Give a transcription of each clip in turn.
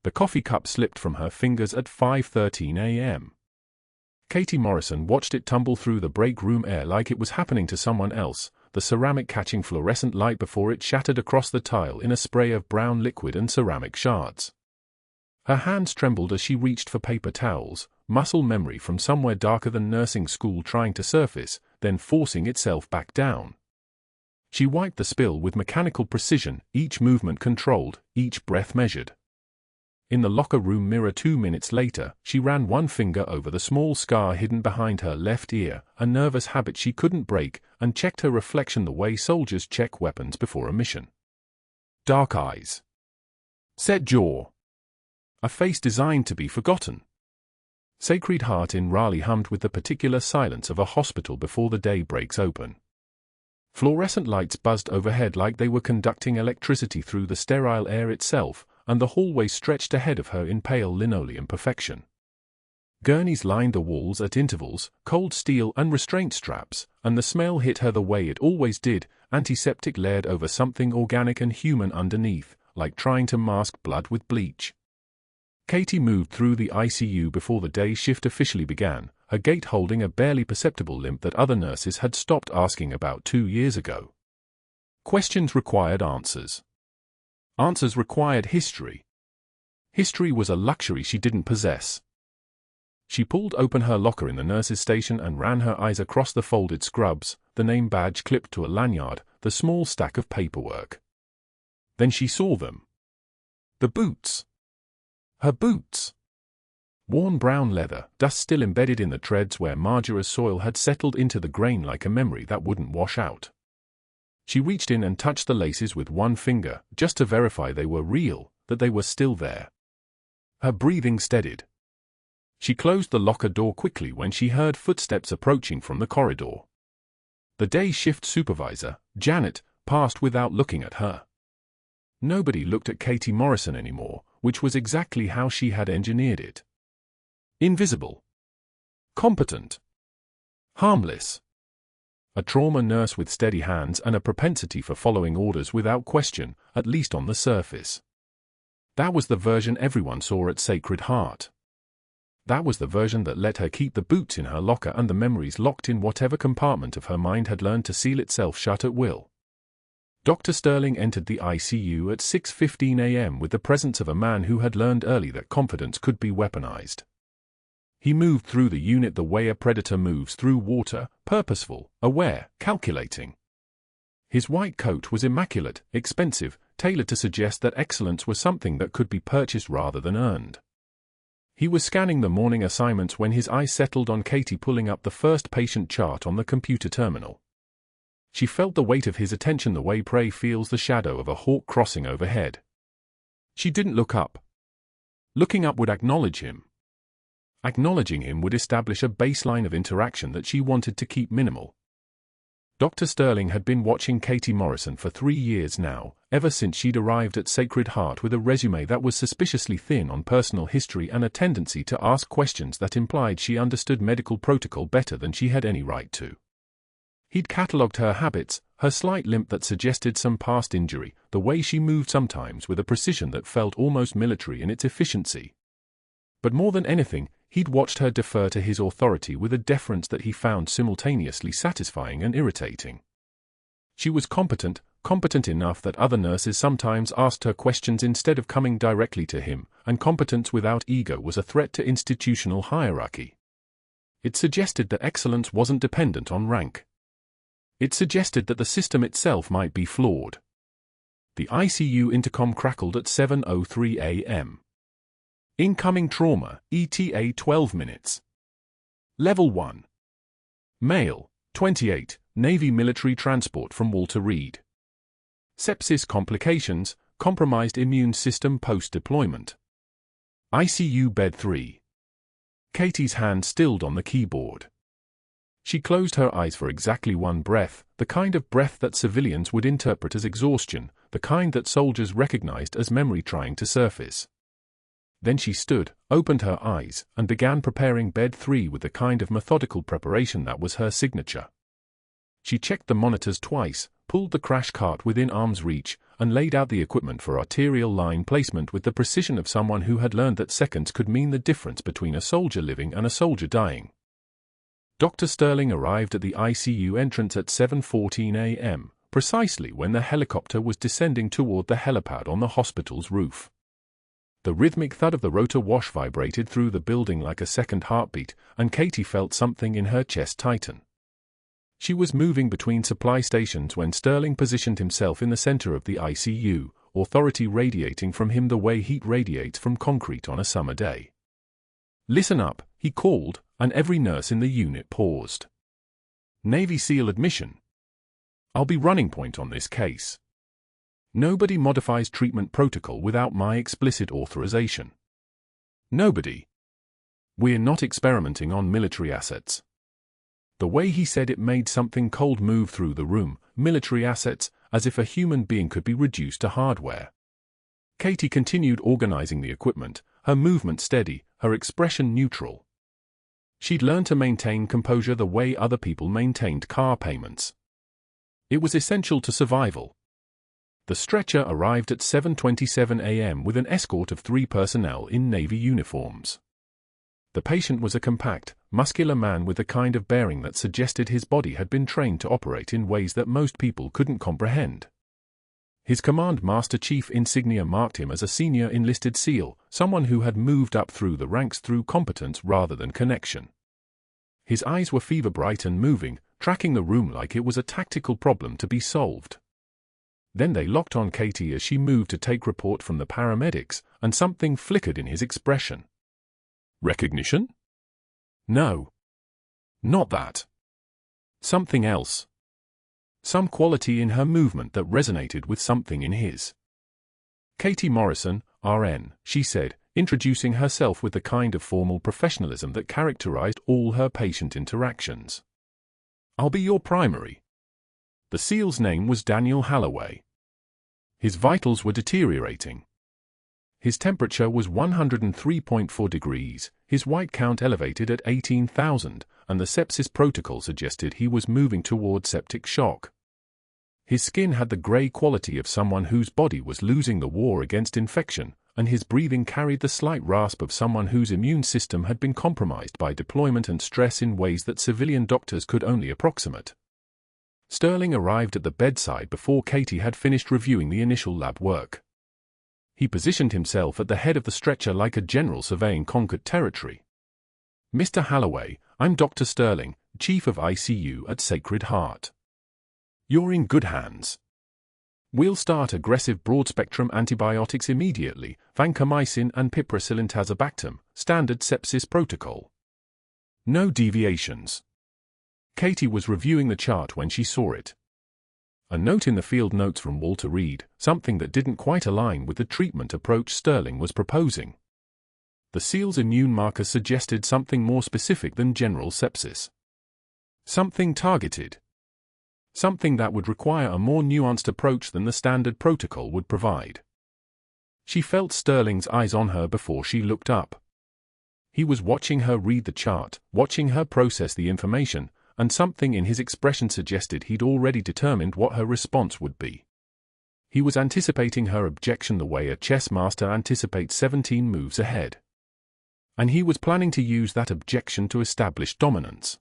The coffee cup slipped from her fingers at 5:13 a.m. Katie Morrison watched it tumble through the break room air like it was happening to someone else, the ceramic catching fluorescent light before it shattered across the tile in a spray of brown liquid and ceramic shards. Her hands trembled as she reached for paper towels, muscle memory from somewhere darker than nursing school trying to surface, then forcing itself back down. She wiped the spill with mechanical precision, each movement controlled, each breath measured. In the locker room mirror 2 minutes later, she ran one finger over the small scar hidden behind her left ear, a nervous habit she couldn't break, and checked her reflection the way soldiers check weapons before a mission. Dark eyes. Set jaw. A face designed to be forgotten. Sacred Heart in Raleigh hummed with the particular silence of a hospital before the day breaks open. Fluorescent lights buzzed overhead like they were conducting electricity through the sterile air itself, and the hallway stretched ahead of her in pale linoleum perfection. Gurneys lined the walls at intervals, cold steel and restraint straps, and the smell hit her the way it always did, antiseptic layered over something organic and human underneath, like trying to mask blood with bleach. Katie moved through the ICU before the day shift officially began, her gait holding a barely perceptible limp that other nurses had stopped asking about 2 years ago. Questions required answers. Answers required history. History was a luxury she didn't possess. She pulled open her locker in the nurse's station and ran her eyes across the folded scrubs, the name badge clipped to a lanyard, the small stack of paperwork. Then she saw them. The boots. Her boots. Worn brown leather, dust still embedded in the treads where Marjah's soil had settled into the grain like a memory that wouldn't wash out. She reached in and touched the laces with one finger, just to verify they were real, that they were still there. Her breathing steadied. She closed the locker door quickly when she heard footsteps approaching from the corridor. The day shift supervisor, Janet, passed without looking at her. Nobody looked at Katie Morrison anymore, which was exactly how she had engineered it. Invisible. Competent. Harmless. A trauma nurse with steady hands and a propensity for following orders without question, at least on the surface. That was the version everyone saw at Sacred Heart. That was the version that let her keep the boots in her locker and the memories locked in whatever compartment of her mind had learned to seal itself shut at will. Dr. Sterling entered the ICU at 6:15 a.m. with the presence of a man who had learned early that confidence could be weaponized. He moved through the unit the way a predator moves through water, purposeful, aware, calculating. His white coat was immaculate, expensive, tailored to suggest that excellence was something that could be purchased rather than earned. He was scanning the morning assignments when his eye settled on Katie pulling up the first patient chart on the computer terminal. She felt the weight of his attention the way prey feels the shadow of a hawk crossing overhead. She didn't look up. Looking up would acknowledge him. Acknowledging him would establish a baseline of interaction that she wanted to keep minimal. Dr. Sterling had been watching Katie Morrison for 3 years now, ever since she'd arrived at Sacred Heart with a resume that was suspiciously thin on personal history and a tendency to ask questions that implied she understood medical protocol better than she had any right to. He'd catalogued her habits, her slight limp that suggested some past injury, the way she moved sometimes with a precision that felt almost military in its efficiency. But more than anything, he'd watched her defer to his authority with a deference that he found simultaneously satisfying and irritating. She was competent enough that other nurses sometimes asked her questions instead of coming directly to him, and competence without ego was a threat to institutional hierarchy. It suggested that excellence wasn't dependent on rank. It suggested that the system itself might be flawed. The ICU intercom crackled at 7:03 a.m. Incoming trauma, ETA 12 minutes. Level 1. Male, 28, Navy military transport from Walter Reed. Sepsis complications, compromised immune system post-deployment. ICU bed 3. Katie's hand stilled on the keyboard. She closed her eyes for exactly one breath, the kind of breath that civilians would interpret as exhaustion, the kind that soldiers recognized as memory trying to surface. Then she stood, opened her eyes, and began preparing bed 3 with the kind of methodical preparation that was her signature. She checked the monitors twice, pulled the crash cart within arm's reach, and laid out the equipment for arterial line placement with the precision of someone who had learned that seconds could mean the difference between a soldier living and a soldier dying. Dr. Sterling arrived at the ICU entrance at 7:14 a.m., precisely when the helicopter was descending toward the helipad on the hospital's roof. The rhythmic thud of the rotor wash vibrated through the building like a second heartbeat, and Katie felt something in her chest tighten. She was moving between supply stations when Sterling positioned himself in the center of the ICU, authority radiating from him the way heat radiates from concrete on a summer day. "Listen up," he called, and every nurse in the unit paused. "Navy SEAL admission. I'll be running point on this case. Nobody modifies treatment protocol without my explicit authorization. Nobody. We're not experimenting on military assets." The way he said it made something cold move through the room. Military assets, as if a human being could be reduced to hardware. Katie continued organizing the equipment, her movement steady, her expression neutral. She'd learned to maintain composure the way other people maintained car payments. It was essential to survival. The stretcher arrived at 7:27 a.m. with an escort of 3 personnel in Navy uniforms. The patient was a compact, muscular man with the kind of bearing that suggested his body had been trained to operate in ways that most people couldn't comprehend. His Command Master Chief insignia marked him as a senior enlisted SEAL, someone who had moved up through the ranks through competence rather than connection. His eyes were fever-bright and moving, tracking the room like it was a tactical problem to be solved. Then they locked on Katie as she moved to take report from the paramedics, and something flickered in his expression. Recognition? No. Not that. Something else. Some quality in her movement that resonated with something in his. "Katie Morrison, RN, she said, introducing herself with the kind of formal professionalism that characterized all her patient interactions. "I'll be your primary." The SEAL's name was Daniel Halloway. His vitals were deteriorating. His temperature was 103.4 degrees, his white count elevated at 18,000, and the sepsis protocol suggested he was moving toward septic shock. His skin had the gray quality of someone whose body was losing the war against infection, and his breathing carried the slight rasp of someone whose immune system had been compromised by deployment and stress in ways that civilian doctors could only approximate. Sterling arrived at the bedside before Katie had finished reviewing the initial lab work. He positioned himself at the head of the stretcher like a general surveying conquered territory. "Mr. Halloway, I'm Dr. Sterling, Chief of ICU at Sacred Heart. You're in good hands. We'll start aggressive broad-spectrum antibiotics immediately, vancomycin and piperacillin-tazobactam, standard sepsis protocol. No deviations." Katie was reviewing the chart when she saw it. A note in the field notes from Walter Reed, something that didn't quite align with the treatment approach Sterling was proposing. The SEAL's immune markers suggested something more specific than general sepsis. Something targeted. Something that would require a more nuanced approach than the standard protocol would provide. She felt Sterling's eyes on her before she looked up. He was watching her read the chart, watching her process the information, and something in his expression suggested he'd already determined what her response would be. He was anticipating her objection the way a chess master anticipates 17 moves ahead. And he was planning to use that objection to establish dominance.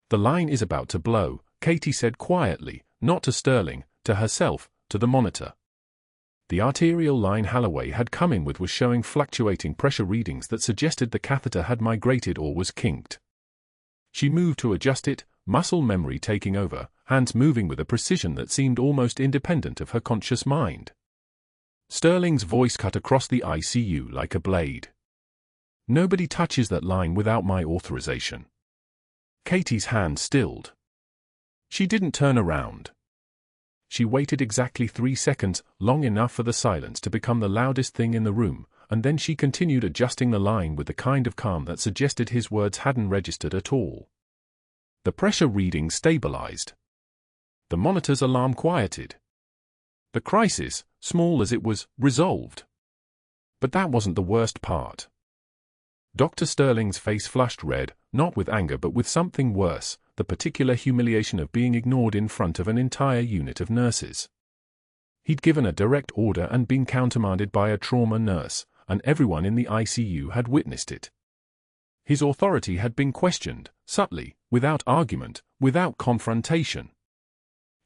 "The line is about to blow," Katie said quietly, not to Sterling, to herself, to the monitor. The arterial line Halloway had come in with was showing fluctuating pressure readings that suggested the catheter had migrated or was kinked. She moved to adjust it, muscle memory taking over, hands moving with a precision that seemed almost independent of her conscious mind. Sterling's voice cut across the ICU like a blade. "Nobody touches that line without my authorization." Katie's hand stilled. She didn't turn around. She waited exactly 3 seconds, long enough for the silence to become the loudest thing in the room, and then she continued adjusting the line with the kind of calm that suggested his words hadn't registered at all. The pressure reading stabilized. The monitor's alarm quieted. The crisis, small as it was, resolved. But that wasn't the worst part. Dr. Sterling's face flushed red, not with anger but with something worse, the particular humiliation of being ignored in front of an entire unit of nurses. He'd given a direct order and been countermanded by a trauma nurse, and everyone in the ICU had witnessed it. His authority had been questioned, subtly, without argument, without confrontation.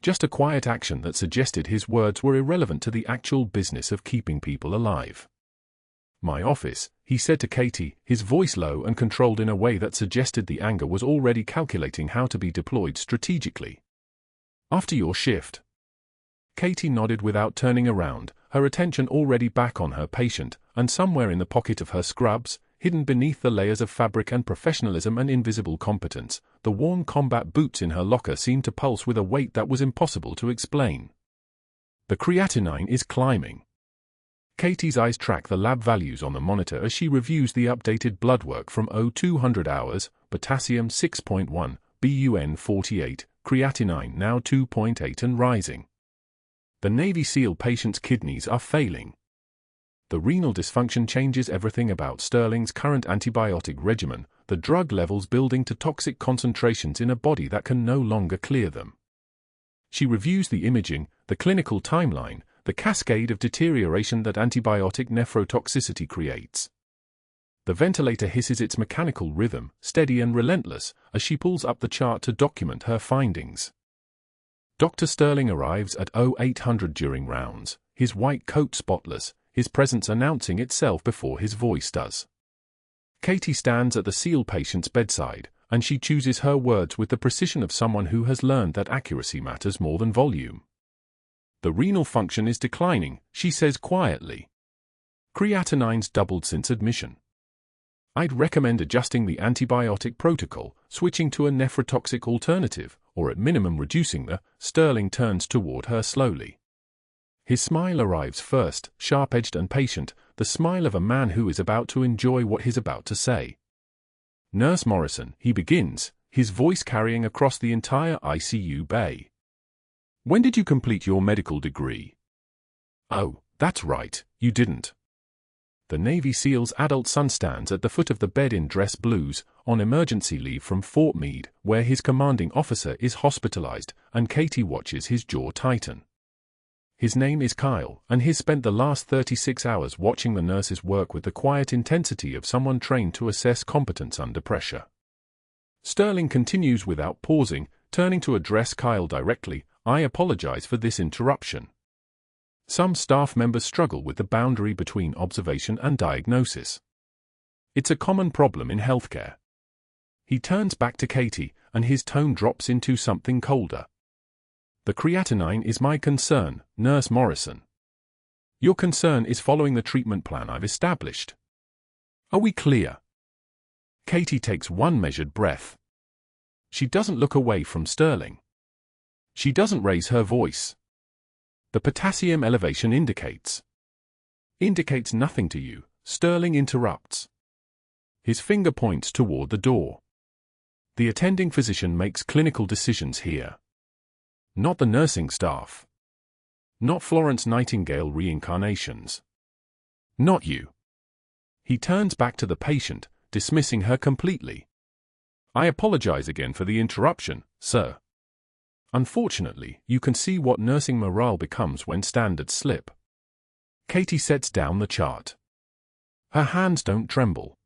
Just a quiet action that suggested his words were irrelevant to the actual business of keeping people alive. "My office," he said to Katie, his voice low and controlled in a way that suggested the anger was already calculating how to be deployed strategically. "After your shift." Katie nodded without turning around, her attention already back on her patient, and somewhere in the pocket of her scrubs, hidden beneath the layers of fabric and professionalism and invisible competence, the worn combat boots in her locker seemed to pulse with a weight that was impossible to explain. "The creatinine is climbing." Katie's eyes track the lab values on the monitor as she reviews the updated blood work from 0200 hours, potassium 6.1, BUN 48, creatinine now 2.8 and rising. The Navy SEAL patient's kidneys are failing. The renal dysfunction changes everything about Sterling's current antibiotic regimen, the drug levels building to toxic concentrations in a body that can no longer clear them. She reviews the imaging, the clinical timeline, the cascade of deterioration that antibiotic nephrotoxicity creates. The ventilator hisses its mechanical rhythm, steady and relentless, as she pulls up the chart to document her findings. Dr. Sterling arrives at 0800 during rounds, his white coat spotless, his presence announcing itself before his voice does. Katie stands at the SEAL patient's bedside, and she chooses her words with the precision of someone who has learned that accuracy matters more than volume. "The renal function is declining," she says quietly. "Creatinine's doubled since admission. I'd recommend adjusting the antibiotic protocol, switching to a nephrotoxic alternative, or at minimum reducing the." Sterling turns toward her slowly. His smile arrives first, sharp-edged and patient, the smile of a man who is about to enjoy what he's about to say. "Nurse Morrison," he begins, his voice carrying across the entire ICU bay. "When did you complete your medical degree?" "Oh, that's right, you didn't." The Navy SEAL's adult son stands at the foot of the bed in dress blues, on emergency leave from Fort Meade, where his commanding officer is hospitalized, and Katie watches his jaw tighten. His name is Kyle, and he's spent the last 36 hours watching the nurses work with the quiet intensity of someone trained to assess competence under pressure. Sterling continues without pausing, turning to address Kyle directly. "I apologize for this interruption. Some staff members struggle with the boundary between observation and diagnosis. It's a common problem in healthcare." He turns back to Katie, and his tone drops into something colder. "The creatinine is my concern, Nurse Morrison. Your concern is following the treatment plan I've established. Are we clear?" Katie takes one measured breath. She doesn't look away from Sterling. She doesn't raise her voice. "The potassium elevation indicates." "Indicates nothing to you," Sterling interrupts. His finger points toward the door. "The attending physician makes clinical decisions here. Not the nursing staff. Not Florence Nightingale reincarnations. Not you." He turns back to the patient, dismissing her completely. "I apologize again for the interruption, sir. Unfortunately, you can see what nursing morale becomes when standards slip." Katie sets down the chart. Her hands don't tremble.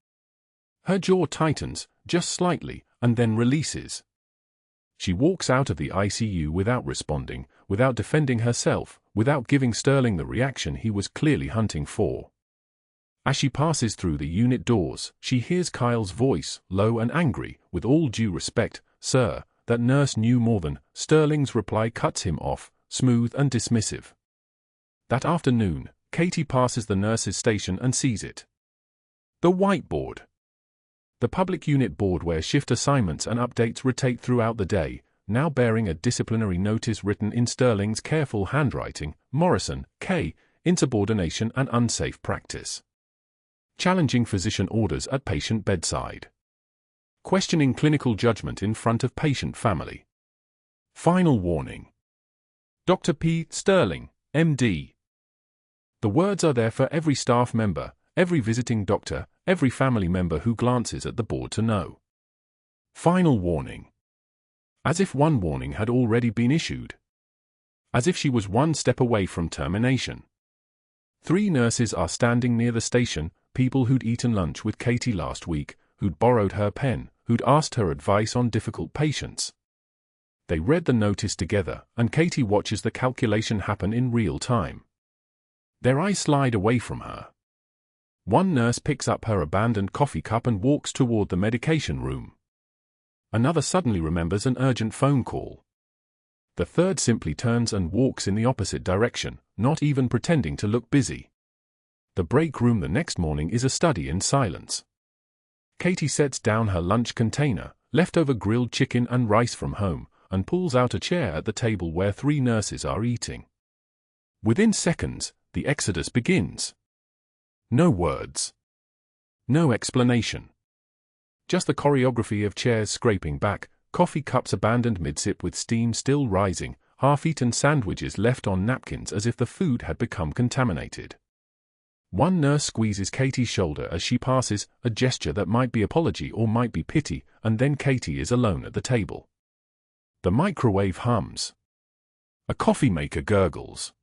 Her jaw tightens, just slightly, and then releases. She walks out of the ICU without responding, without defending herself, without giving Sterling the reaction he was clearly hunting for. As she passes through the unit doors, she hears Kyle's voice, low and angry. "With all due respect, sir, that nurse knew more than." Sterling's reply cuts him off, smooth and dismissive. That afternoon, Katie passes the nurse's station and sees it. The whiteboard. The public unit board where shift assignments and updates rotate throughout the day, now bearing a disciplinary notice written in Sterling's careful handwriting, "Morrison, K, insubordination and unsafe practice. Challenging physician orders at patient bedside. Questioning clinical judgment in front of patient family. Final warning. Dr. P. Sterling, MD." The words are there for every staff member, every visiting doctor, every family member who glances at the board to know. Final warning. As if one warning had already been issued. as if she was one step away from termination. 3 nurses are standing near the station, people who'd eaten lunch with Katie last week, who'd borrowed her pen, who'd asked her advice on difficult patients. They read the notice together, and Katie watches the calculation happen in real time. Their eyes slide away from her. One nurse picks up her abandoned coffee cup and walks toward the medication room. Another suddenly remembers an urgent phone call. The third simply turns and walks in the opposite direction, not even pretending to look busy. The break room the next morning is a study in silence. Katie sets down her lunch container, leftover grilled chicken and rice from home, and pulls out a chair at the table where 3 nurses are eating. Within seconds, the exodus begins. No words. No explanation. Just the choreography of chairs scraping back, coffee cups abandoned mid-sip with steam still rising, half-eaten sandwiches left on napkins as if the food had become contaminated. One nurse squeezes Katie's shoulder as she passes, a gesture that might be apology or might be pity, and then Katie is alone at the table. The microwave hums. A coffee maker gurgles.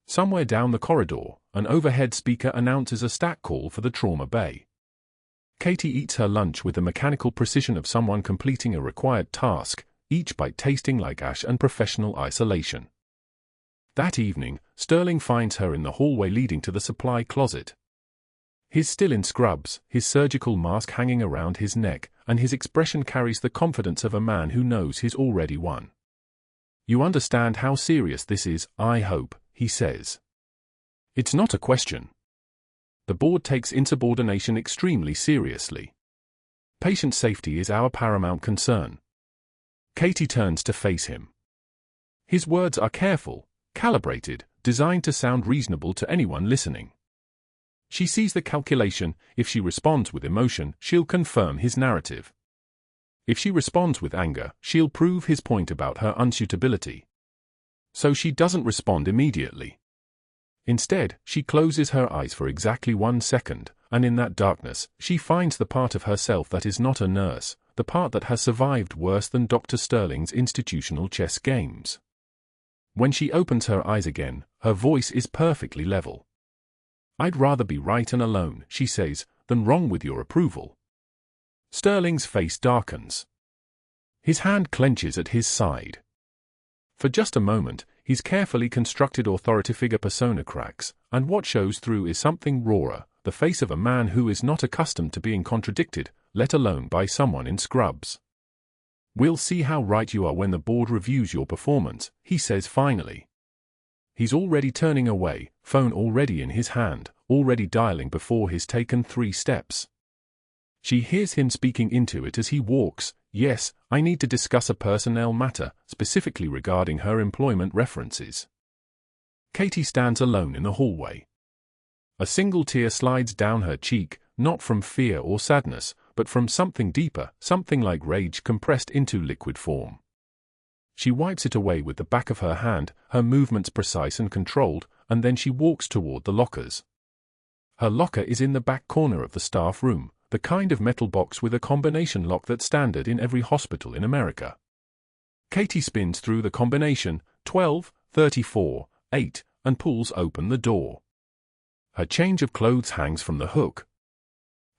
Somewhere down the corridor, an overhead speaker announces a stat call for the trauma bay. Katie eats her lunch with the mechanical precision of someone completing a required task, each bite tasting like ash and professional isolation. That evening, Sterling finds her in the hallway leading to the supply closet. He's still in scrubs, his surgical mask hanging around his neck, and his expression carries the confidence of a man who knows he's already won. "You understand how serious this is, I hope," he says. It's not a question. The board takes insubordination extremely seriously. Patient safety is our paramount concern. Katie turns to face him. His words are careful, calibrated, designed to sound reasonable to anyone listening. She sees the calculation. If she responds with emotion, she'll confirm his narrative. If she responds with anger, she'll prove his point about her unsuitability. So she doesn't respond immediately. Instead, she closes her eyes for exactly 1 second, and in that darkness, she finds the part of herself that is not a nurse, the part that has survived worse than Dr. Sterling's institutional chess games. When she opens her eyes again, her voice is perfectly level. "I'd rather be right and alone," she says, "than wrong with your approval." Sterling's face darkens. His hand clenches at his side. For just a moment, his carefully constructed authority figure persona cracks, and what shows through is something rawer, the face of a man who is not accustomed to being contradicted, let alone by someone in scrubs. "We'll see how right you are when the board reviews your performance," he says finally. He's already turning away, phone already in his hand, already dialing before he's taken 3 steps. She hears him speaking into it as he walks. "Yes, I need to discuss a personnel matter, specifically regarding her employment references." Katie stands alone in the hallway. A single tear slides down her cheek, not from fear or sadness, but from something deeper, something like rage compressed into liquid form. She wipes it away with the back of her hand, her movements precise and controlled, and then she walks toward the lockers. Her locker is in the back corner of the staff room, the kind of metal box with a combination lock that's standard in every hospital in America. Katie spins through the combination, 12, 34, 8, and pulls open the door. Her change of clothes hangs from the hook.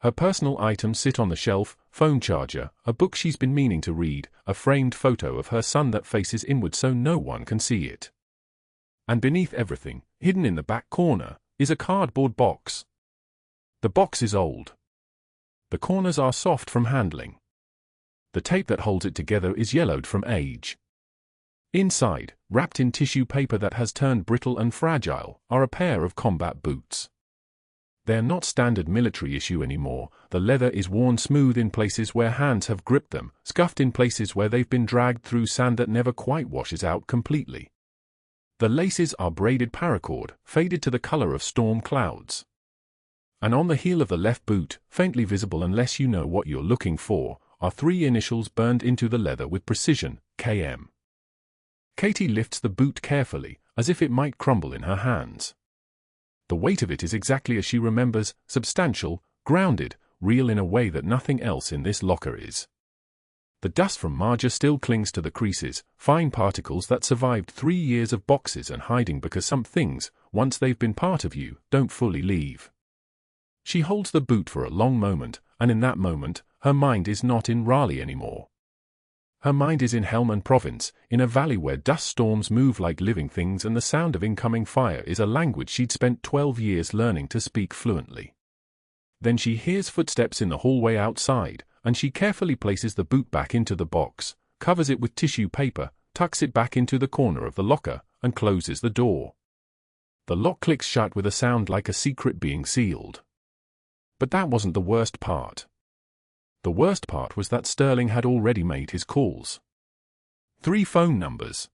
Her personal items sit on the shelf, phone charger, a book she's been meaning to read, a framed photo of her son that faces inward so no one can see it. And beneath everything, hidden in the back corner, is a cardboard box. The box is old. The corners are soft from handling. The tape that holds it together is yellowed from age. Inside, wrapped in tissue paper that has turned brittle and fragile, are a pair of combat boots. They're not standard military issue anymore. The leather is worn smooth in places where hands have gripped them, scuffed in places where they've been dragged through sand that never quite washes out completely. The laces are braided paracord, faded to the color of storm clouds. And on the heel of the left boot, faintly visible unless you know what you're looking for, are 3 initials burned into the leather with precision, KM. Katie lifts the boot carefully, as if it might crumble in her hands. The weight of it is exactly as she remembers, substantial, grounded, real in a way that nothing else in this locker is. The dust from Marjah still clings to the creases, fine particles that survived 3 years of boxes and hiding because some things, once they've been part of you, don't fully leave. She holds the boot for a long moment, and in that moment, her mind is not in Raleigh anymore. Her mind is in Helmand Province, in a valley where dust storms move like living things and the sound of incoming fire is a language she'd spent 12 years learning to speak fluently. Then she hears footsteps in the hallway outside, and she carefully places the boot back into the box, covers it with tissue paper, tucks it back into the corner of the locker, and closes the door. The lock clicks shut with a sound like a secret being sealed. But that wasn't the worst part. The worst part was that Sterling had already made his calls. 3 phone numbers.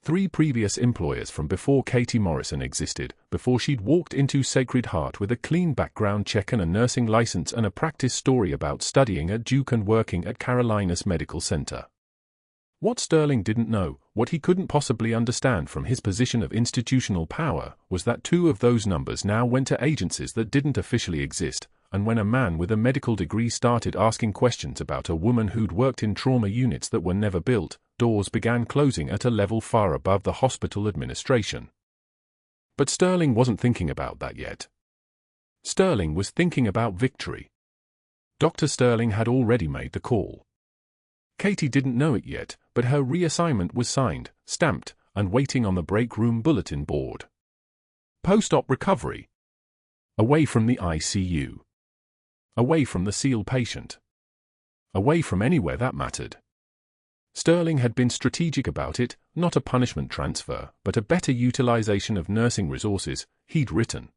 3 previous employers from before Katie Morrison existed, before she'd walked into Sacred Heart with a clean background check and a nursing license and a practice story about studying at Duke and working at Carolinas Medical Center. What Sterling didn't know, what he couldn't possibly understand from his position of institutional power, was that 2 of those numbers now went to agencies that didn't officially exist, and when a man with a medical degree started asking questions about a woman who'd worked in trauma units that were never built, doors began closing at a level far above the hospital administration. But Sterling wasn't thinking about that yet. Sterling was thinking about victory. Dr. Sterling had already made the call. Katie didn't know it yet, but her reassignment was signed, stamped, and waiting on the break room bulletin board. Post-op recovery. Away from the ICU. Away from the SEAL patient. Away from anywhere that mattered. Sterling had been strategic about it, not a punishment transfer, but a better utilization of nursing resources, he'd written.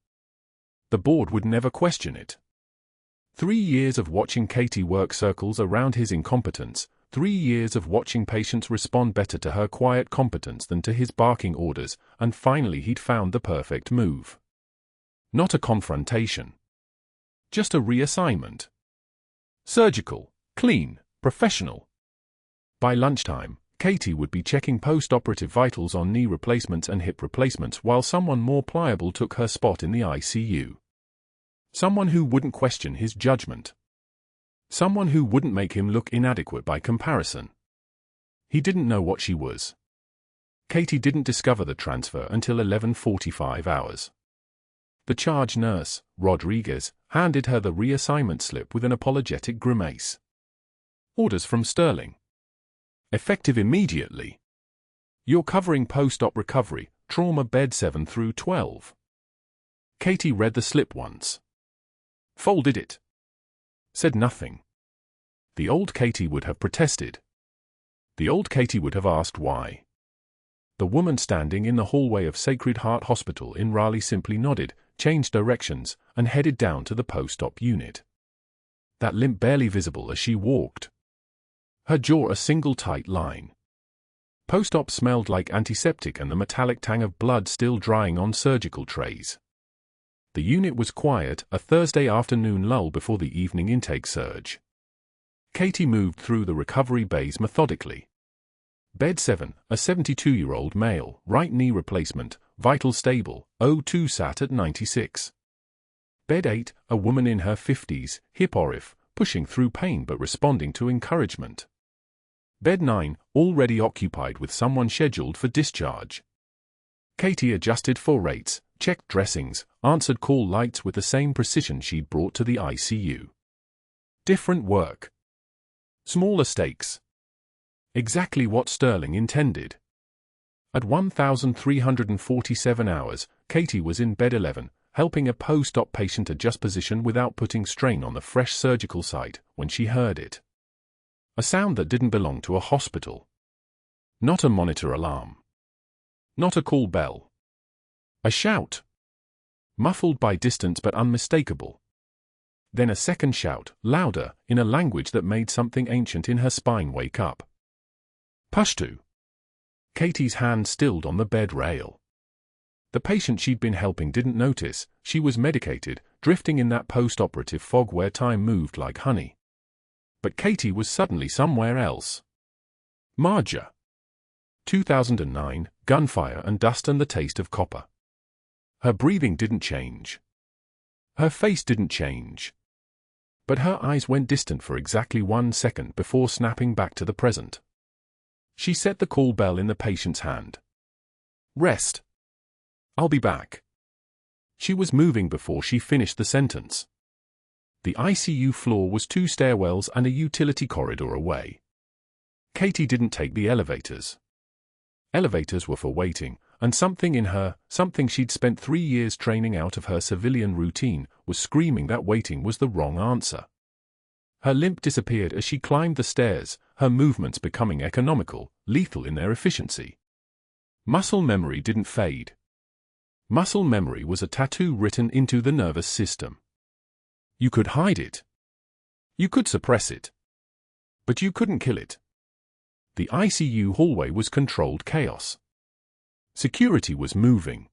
The board would never question it. 3 years of watching Katie work circles around his incompetence, 3 years of watching patients respond better to her quiet competence than to his barking orders, and finally he'd found the perfect move. Not a confrontation. Just a reassignment. Surgical, clean, professional. By lunchtime, Katie would be checking post-operative vitals on knee replacements and hip replacements while someone more pliable took her spot in the ICU. Someone who wouldn't question his judgment. Someone who wouldn't make him look inadequate by comparison. He didn't know what she was. Katie didn't discover the transfer until 11:45 hours. The charge nurse, Rodriguez, handed her the reassignment slip with an apologetic grimace. Orders from Sterling. Effective immediately. You're covering post-op recovery, trauma bed 7 through 12. Katie read the slip once. Folded it. Said nothing. The old Katie would have protested. The old Katie would have asked why. The woman standing in the hallway of Sacred Heart Hospital in Raleigh simply nodded, changed directions, and headed down to the post-op unit. That limp barely visible as she walked. Her jaw a single tight line. Post-op smelled like antiseptic and the metallic tang of blood still drying on surgical trays. The unit was quiet, a Thursday afternoon lull before the evening intake surge. Katie moved through the recovery bays methodically. Bed 7, a 72-year-old male, right knee replacement, vital stable, O2 sat at 96. Bed 8, a woman in her 50s, hip orifice, pushing through pain but responding to encouragement. Bed 9, already occupied with someone scheduled for discharge. Katie adjusted for rates, checked dressings, answered call lights with the same precision she'd brought to the ICU. Different work. Smaller stakes. Exactly what Sterling intended. At 1,347 hours, Katie was in bed 11, helping a post-op patient adjust position without putting strain on the fresh surgical site, when she heard it. A sound that didn't belong to a hospital. Not a monitor alarm. Not a call bell. A shout. Muffled by distance but unmistakable. Then a second shout, louder, in a language that made something ancient in her spine wake up. Pashto. Katie's hand stilled on the bed rail. The patient she'd been helping didn't notice. She was medicated, drifting in that post-operative fog where time moved like honey. But Katie was suddenly somewhere else. Marjah. 2009, gunfire and dust and the taste of copper. Her breathing didn't change. Her face didn't change. but her eyes went distant for exactly 1 second before snapping back to the present. She set the call bell in the patient's hand. "Rest. I'll be back." She was moving before she finished the sentence. The ICU floor was 2 stairwells and a utility corridor away. Katie didn't take the elevators. Elevators were for waiting, and something in her, something she'd spent 3 years training out of her civilian routine, was screaming that waiting was the wrong answer. Her limp disappeared as she climbed the stairs, her movements becoming economical, lethal in their efficiency. Muscle memory didn't fade. Muscle memory was a tattoo written into the nervous system. You could hide it. You could suppress it. But you couldn't kill it. The ICU hallway was controlled chaos. Security was moving.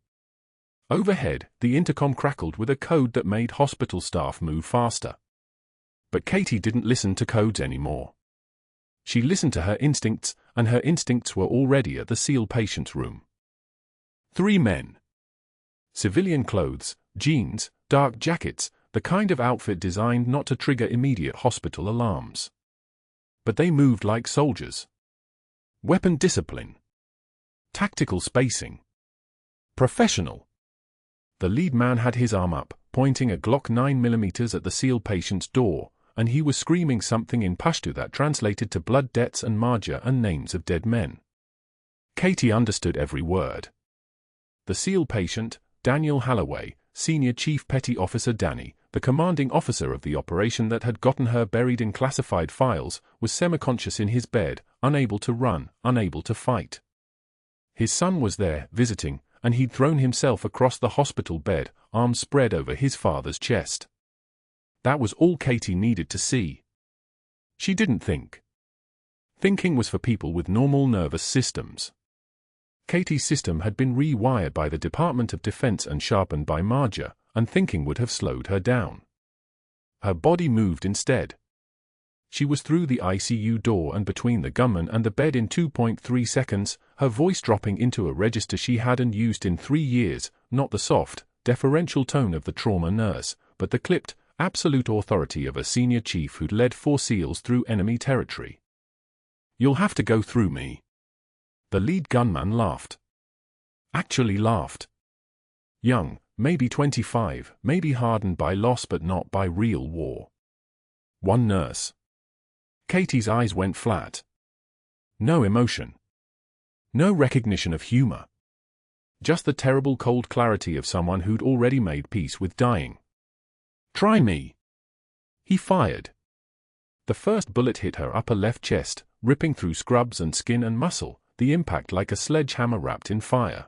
Overhead, the intercom crackled with a code that made hospital staff move faster. But Katie didn't listen to codes anymore. She listened to her instincts, and her instincts were already at the SEAL patient's room. 3 men. Civilian clothes, jeans, dark jackets, the kind of outfit designed not to trigger immediate hospital alarms. But they moved like soldiers. Weapon discipline. Tactical spacing. Professional. The lead man had his arm up, pointing a Glock 9mm at the SEAL patient's door, and he was screaming something in Pashto that translated to blood debts and Marjah and names of dead men. Katie understood every word. The SEAL patient, Daniel Holloway, Senior Chief Petty Officer Danny, the commanding officer of the operation that had gotten her buried in classified files, was semi-conscious in his bed, unable to run, unable to fight. His son was there, visiting, and he'd thrown himself across the hospital bed, arms spread over his father's chest. That was all Katie needed to see. She didn't think. Thinking was for people with normal nervous systems. Katie's system had been rewired by the Department of Defense and sharpened by Marjah, and thinking would have slowed her down. Her body moved instead. She was through the ICU door and between the gunman and the bed in 2.3 seconds, her voice dropping into a register she hadn't used in 3 years, not the soft, deferential tone of the trauma nurse, but the clipped, absolute authority of a senior chief who'd led 4 SEALs through enemy territory. "You'll have to go through me." The lead gunman laughed. Actually laughed. Young, maybe 25, maybe hardened by loss but not by real war. One nurse. Katie's eyes went flat. No emotion. No recognition of humor. Just the terrible cold clarity of someone who'd already made peace with dying. "Try me." He fired. The first bullet hit her upper left chest, ripping through scrubs and skin and muscle, the impact like a sledgehammer wrapped in fire.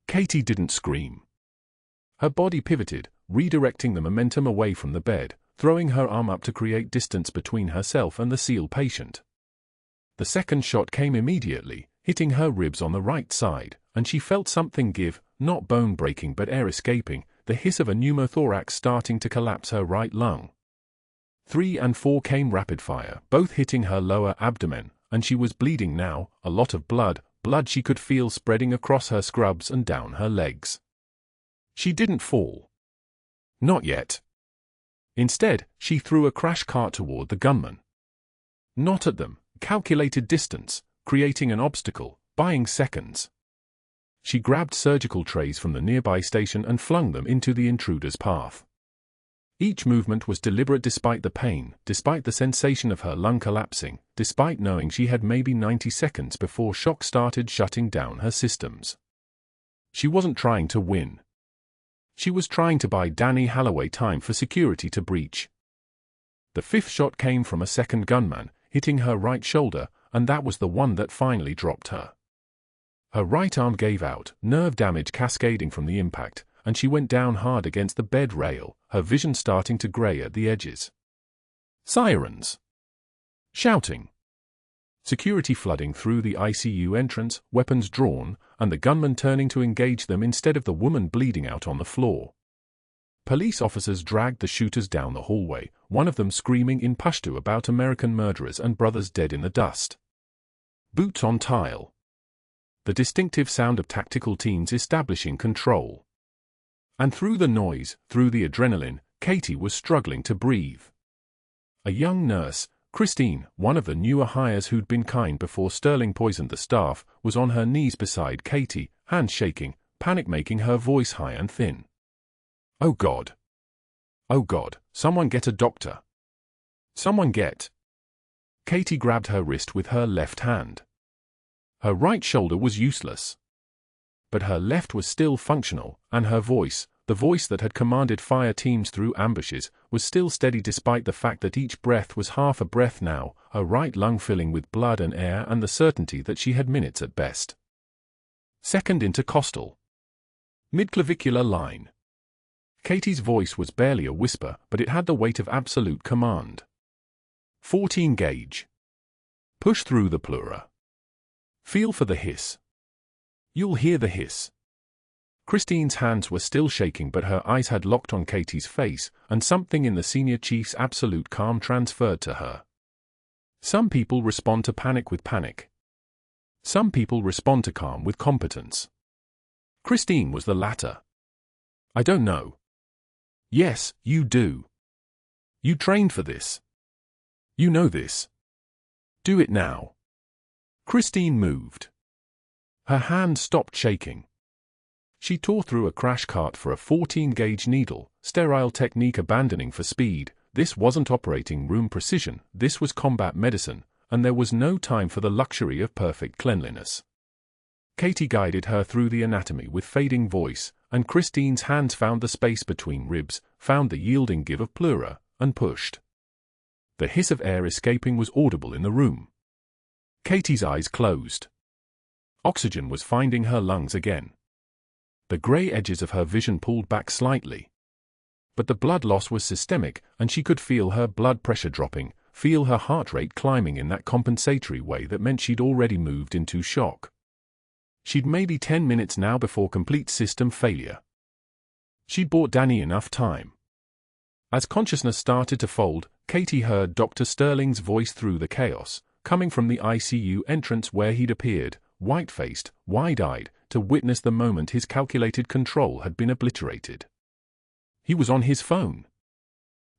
Katie didn't scream. Her body pivoted, redirecting the momentum away from the bed, throwing her arm up to create distance between herself and the SEAL patient. The second shot came immediately, hitting her ribs on the right side, and she felt something give, not bone breaking but air escaping, the hiss of a pneumothorax starting to collapse her right lung. 3 and 4 came rapid fire, both hitting her lower abdomen, and she was bleeding now, a lot of blood she could feel spreading across her scrubs and down her legs. She didn't fall. Not yet. Instead, she threw a crash cart toward the gunman. Not at them, calculated distance, creating an obstacle, buying seconds. She grabbed surgical trays from the nearby station and flung them into the intruder's path. Each movement was deliberate despite the pain, despite the sensation of her lung collapsing, despite knowing she had maybe 90 seconds before shock started shutting down her systems. She wasn't trying to win. She was trying to buy Danny Holloway time for security to breach. The 5th shot came from a second gunman, hitting her right shoulder, and that was the one that finally dropped her. Her right arm gave out, nerve damage cascading from the impact, and she went down hard against the bed rail, her vision starting to gray at the edges. Sirens. Shouting. Security flooding through the ICU entrance, weapons drawn, and the gunman turning to engage them instead of the woman bleeding out on the floor. Police officers dragged the shooters down the hallway, one of them screaming in Pashto about American murderers and brothers dead in the dust. Boots on tile. The distinctive sound of tactical teams establishing control. And through the noise, through the adrenaline, Katie was struggling to breathe. A young nurse, Christine, one of the newer hires who'd been kind before Sterling poisoned the staff, was on her knees beside Katie, hands shaking, panic making her voice high and thin. "Oh God. Oh God, someone get a doctor. Someone get." Katie grabbed her wrist with her left hand. Her right shoulder was useless. But her left was still functional, and her voice, the voice that had commanded fire teams through ambushes, was still steady despite the fact that each breath was half a breath now, her right lung filling with blood and air and the certainty that she had minutes at best. Second intercostal. Midclavicular line. Katie's voice was barely a whisper, but it had the weight of absolute command. 14 gauge. Push through the pleura. Feel for the hiss. You'll hear the hiss. Christine's hands were still shaking, but her eyes had locked on Katie's face, and something in the senior chief's absolute calm transferred to her. Some people respond to panic with panic. Some people respond to calm with competence. Christine was the latter. "I don't know." "Yes, you do. You trained for this. You know this. Do it now." Christine moved. Her hand stopped shaking. She tore through a crash cart for a 14-gauge needle, sterile technique abandoning for speed. This wasn't operating room precision, this was combat medicine, and there was no time for the luxury of perfect cleanliness. Katie guided her through the anatomy with fading voice, and Christine's hands found the space between ribs, found the yielding give of pleura, and pushed. The hiss of air escaping was audible in the room. Katie's eyes closed. Oxygen was finding her lungs again. The grey edges of her vision pulled back slightly. But the blood loss was systemic, and she could feel her blood pressure dropping, feel her heart rate climbing in that compensatory way that meant she'd already moved into shock. She'd maybe 10 minutes now before complete system failure. She'd bought Danny enough time. As consciousness started to fold, Katie heard Dr. Sterling's voice through the chaos, coming from the ICU entrance where he'd appeared, white-faced, wide-eyed, to witness the moment his calculated control had been obliterated. He was on his phone.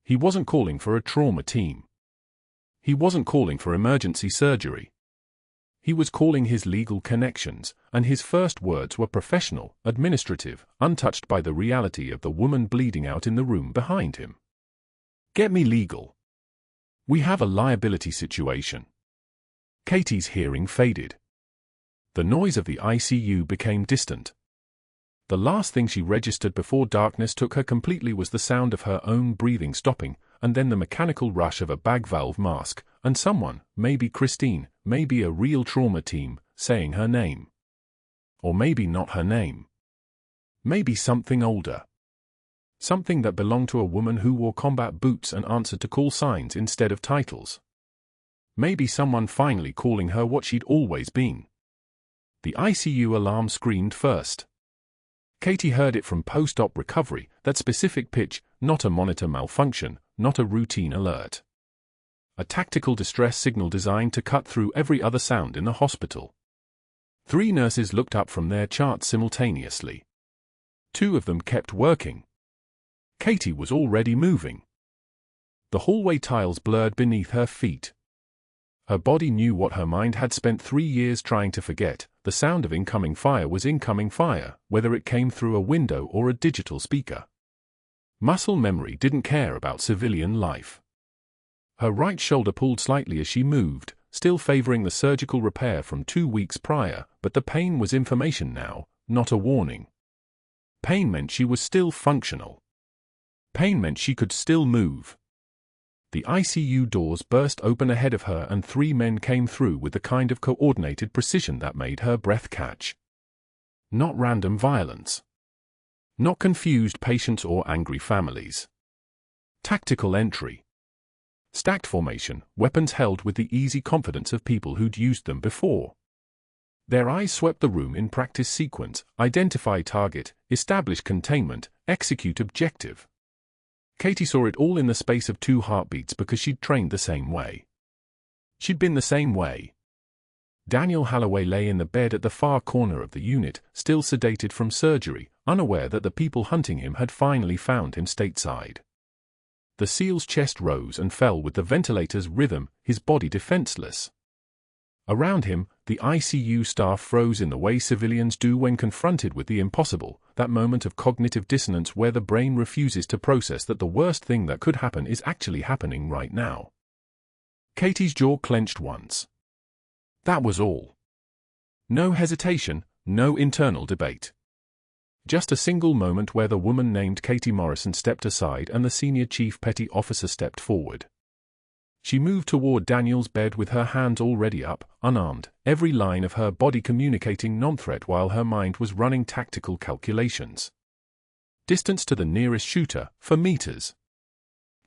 He wasn't calling for a trauma team. He wasn't calling for emergency surgery. He was calling his legal connections, and his first words were professional, administrative, untouched by the reality of the woman bleeding out in the room behind him. "Get me legal. We have a liability situation." Katie's hearing faded. The noise of the ICU became distant. The last thing she registered before darkness took her completely was the sound of her own breathing stopping, and then the mechanical rush of a bag valve mask, and someone, maybe Christine, maybe a real trauma team, saying her name. Or maybe not her name. Maybe something older. Something that belonged to a woman who wore combat boots and answered to call signs instead of titles. Maybe someone finally calling her what she'd always been. The ICU alarm screamed first. Katie heard it from post-op recovery, that specific pitch, not a monitor malfunction, not a routine alert. A tactical distress signal designed to cut through every other sound in the hospital. 3 nurses looked up from their charts simultaneously. 2 of them kept working. Katie was already moving. The hallway tiles blurred beneath her feet. Her body knew what her mind had spent 3 years trying to forget. The sound of incoming fire was incoming fire, whether it came through a window or a digital speaker. Muscle memory didn't care about civilian life. Her right shoulder pulled slightly as she moved, still favoring the surgical repair from 2 weeks prior, but the pain was information now, not a warning. Pain meant she was still functional. Pain meant she could still move. The ICU doors burst open ahead of her and 3 men came through with the kind of coordinated precision that made her breath catch. Not random violence. Not confused patients or angry families. Tactical entry. Stacked formation, weapons held with the easy confidence of people who'd used them before. Their eyes swept the room in practice sequence, identify target, establish containment, execute objective. Katie saw it all in the space of 2 heartbeats because she'd trained the same way. She'd been the same way. Daniel Holloway lay in the bed at the far corner of the unit, still sedated from surgery, unaware that the people hunting him had finally found him stateside. The SEAL's chest rose and fell with the ventilator's rhythm, his body defenseless. Around him, the ICU staff froze in the way civilians do when confronted with the impossible, that moment of cognitive dissonance where the brain refuses to process that the worst thing that could happen is actually happening right now. Katie's jaw clenched once. That was all. No hesitation, no internal debate. Just a single moment where the woman named Katie Morrison stepped aside and the senior chief petty officer stepped forward. She moved toward Daniel's bed with her hands already up, unarmed, every line of her body communicating non-threat while her mind was running tactical calculations. Distance to the nearest shooter, for meters.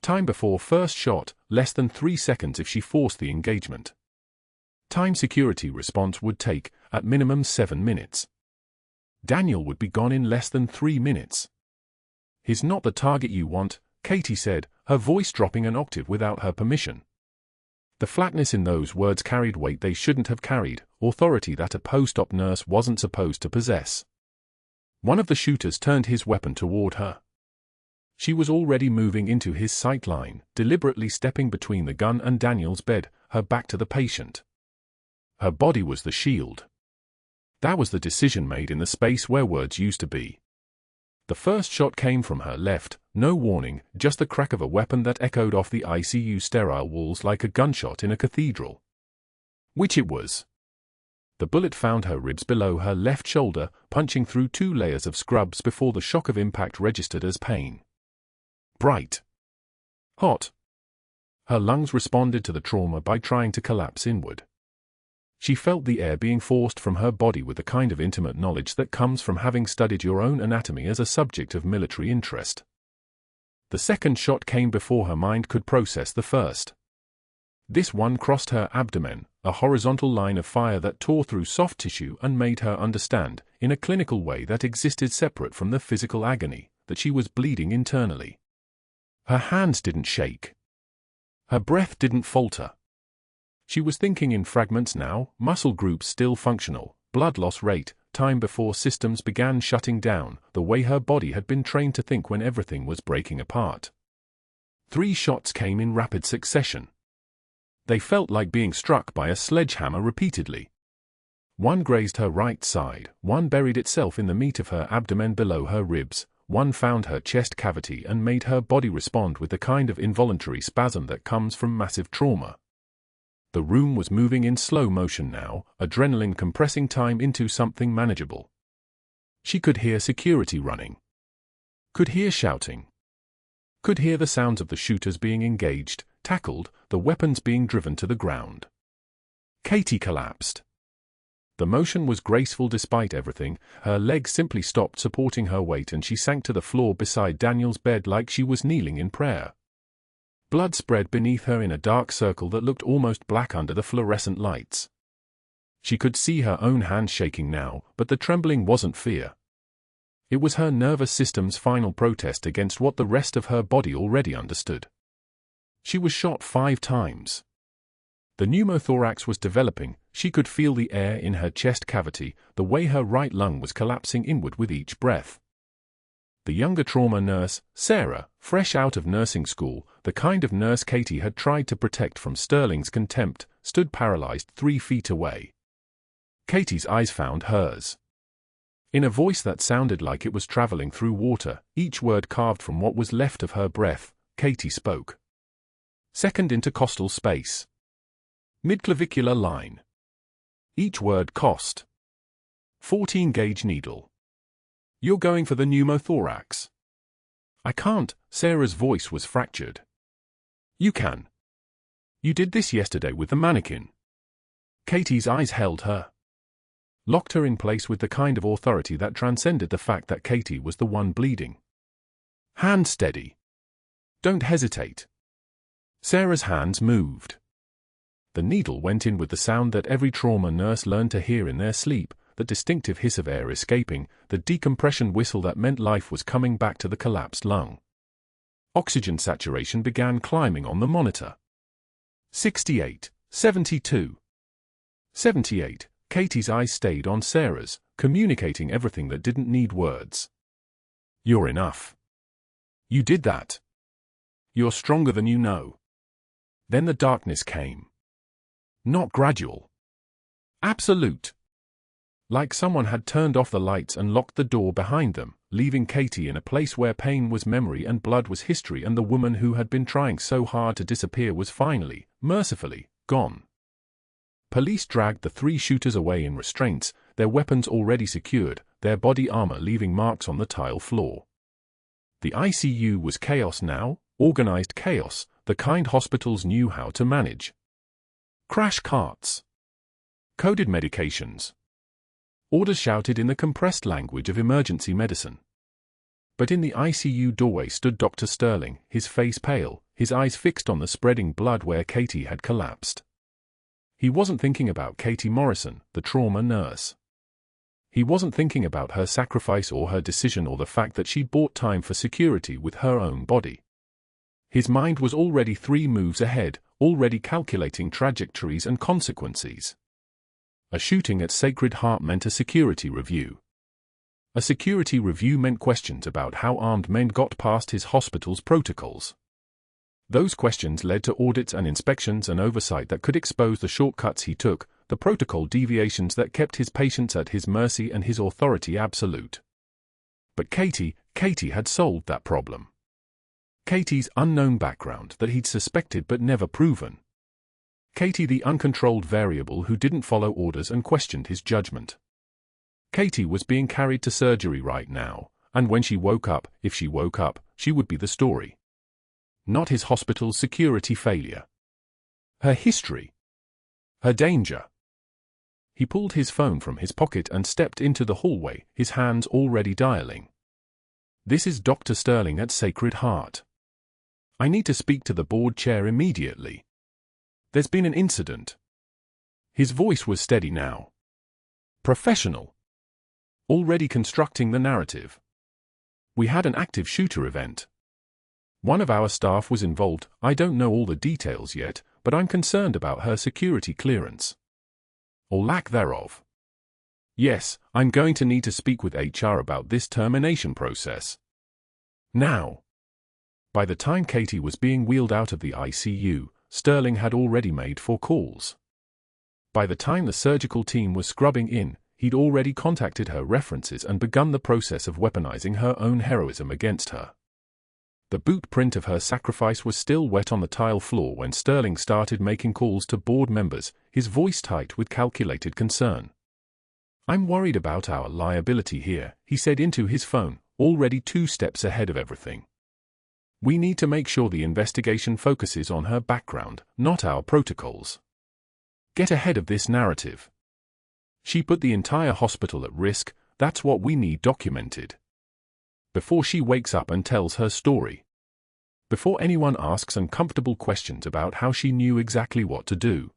Time before first shot, less than 3 seconds if she forced the engagement. Time security response would take, at minimum 7 minutes. Daniel would be gone in less than 3 minutes. "He's not the target you want," Katie said, her voice dropping an octave without her permission. The flatness in those words carried weight they shouldn't have carried, authority that a post-op nurse wasn't supposed to possess. One of the shooters turned his weapon toward her. She was already moving into his sight line, deliberately stepping between the gun and Daniel's bed, her back to the patient. Her body was the shield. That was the decision made in the space where words used to be. The first shot came from her left, no warning, just the crack of a weapon that echoed off the ICU sterile walls like a gunshot in a cathedral. Which it was. The bullet found her ribs below her left shoulder, punching through 2 layers of scrubs before the shock of impact registered as pain. Bright. Hot. Her lungs responded to the trauma by trying to collapse inward. She felt the air being forced from her body with the kind of intimate knowledge that comes from having studied your own anatomy as a subject of military interest. The second shot came before her mind could process the first. This one crossed her abdomen, a horizontal line of fire that tore through soft tissue and made her understand, in a clinical way that existed separate from the physical agony, that she was bleeding internally. Her hands didn't shake. Her breath didn't falter. She was thinking in fragments now, muscle groups still functional, blood loss rate, time before systems began shutting down, the way her body had been trained to think when everything was breaking apart. 3 shots came in rapid succession. They felt like being struck by a sledgehammer repeatedly. One grazed her right side, one buried itself in the meat of her abdomen below her ribs, one found her chest cavity and made her body respond with the kind of involuntary spasm that comes from massive trauma. The room was moving in slow motion now, adrenaline compressing time into something manageable. She could hear security running. Could hear shouting. Could hear the sounds of the shooters being engaged, tackled, the weapons being driven to the ground. Katie collapsed. The motion was graceful despite everything, her legs simply stopped supporting her weight and she sank to the floor beside Daniel's bed like she was kneeling in prayer. Blood spread beneath her in a dark circle that looked almost black under the fluorescent lights. She could see her own hands shaking now, but the trembling wasn't fear. It was her nervous system's final protest against what the rest of her body already understood. She was shot 5 times. The pneumothorax was developing, she could feel the air in her chest cavity, the way her right lung was collapsing inward with each breath. The younger trauma nurse, Sarah, fresh out of nursing school, the kind of nurse Katie had tried to protect from Sterling's contempt, stood paralyzed 3 feet away. Katie's eyes found hers. In a voice that sounded like it was traveling through water, each word carved from what was left of her breath, Katie spoke. Second intercostal space. Midclavicular line. Each word cost. 14-gauge needle. You're going for the pneumothorax. I can't, Sarah's voice was fractured. You can. You did this yesterday with the mannequin. Katie's eyes held her. Locked her in place with the kind of authority that transcended the fact that Katie was the one bleeding. Hand steady. Don't hesitate. Sarah's hands moved. The needle went in with the sound that every trauma nurse learned to hear in their sleep, the distinctive hiss of air escaping, the decompression whistle that meant life was coming back to the collapsed lung. Oxygen saturation began climbing on the monitor. 68, 72. 78, Katie's eyes stayed on Sarah's, communicating everything that didn't need words. You're enough. You did that. You're stronger than you know. Then the darkness came. Not gradual. Absolute. Like someone had turned off the lights and locked the door behind them, leaving Katie in a place where pain was memory and blood was history, and the woman who had been trying so hard to disappear was finally, mercifully, gone. Police dragged the 3 shooters away in restraints, their weapons already secured, their body armor leaving marks on the tile floor. The ICU was chaos now, organized chaos, the kind hospitals knew how to manage. Crash carts. Coded medications. Orders shouted in the compressed language of emergency medicine. But in the ICU doorway stood Dr. Sterling, his face pale, his eyes fixed on the spreading blood where Katie had collapsed. He wasn't thinking about Katie Morrison, the trauma nurse. He wasn't thinking about her sacrifice or her decision or the fact that she'd bought time for security with her own body. His mind was already 3 moves ahead, already calculating trajectories and consequences. A shooting at Sacred Heart meant a security review. A security review meant questions about how armed men got past his hospital's protocols. Those questions led to audits and inspections and oversight that could expose the shortcuts he took, the protocol deviations that kept his patients at his mercy and his authority absolute. But Katie had solved that problem. Katie's unknown background that he'd suspected but never proven. Katie, the uncontrolled variable who didn't follow orders and questioned his judgment. Katie was being carried to surgery right now, and when she woke up, if she woke up, she would be the story. Not his hospital's security failure. Her history. Her danger. He pulled his phone from his pocket and stepped into the hallway, his hands already dialing. This is Dr. Sterling at Sacred Heart. I need to speak to the board chair immediately. There's been an incident. His voice was steady now. Professional. Already constructing the narrative. We had an active shooter event. One of our staff was involved. I don't know all the details yet, but I'm concerned about her security clearance. Or lack thereof. Yes, I'm going to need to speak with HR about this termination process. Now. By the time Katie was being wheeled out of the ICU, Sterling had already made 4 calls. By the time the surgical team was scrubbing in, he'd already contacted her references and begun the process of weaponizing her own heroism against her. The boot print of her sacrifice was still wet on the tile floor when Sterling started making calls to board members, his voice tight with calculated concern. I'm worried about our liability here, he said into his phone, already 2 steps ahead of everything. We need to make sure the investigation focuses on her background, not our protocols. Get ahead of this narrative. She put the entire hospital at risk, that's what we need documented. Before she wakes up and tells her story. Before anyone asks uncomfortable questions about how she knew exactly what to do.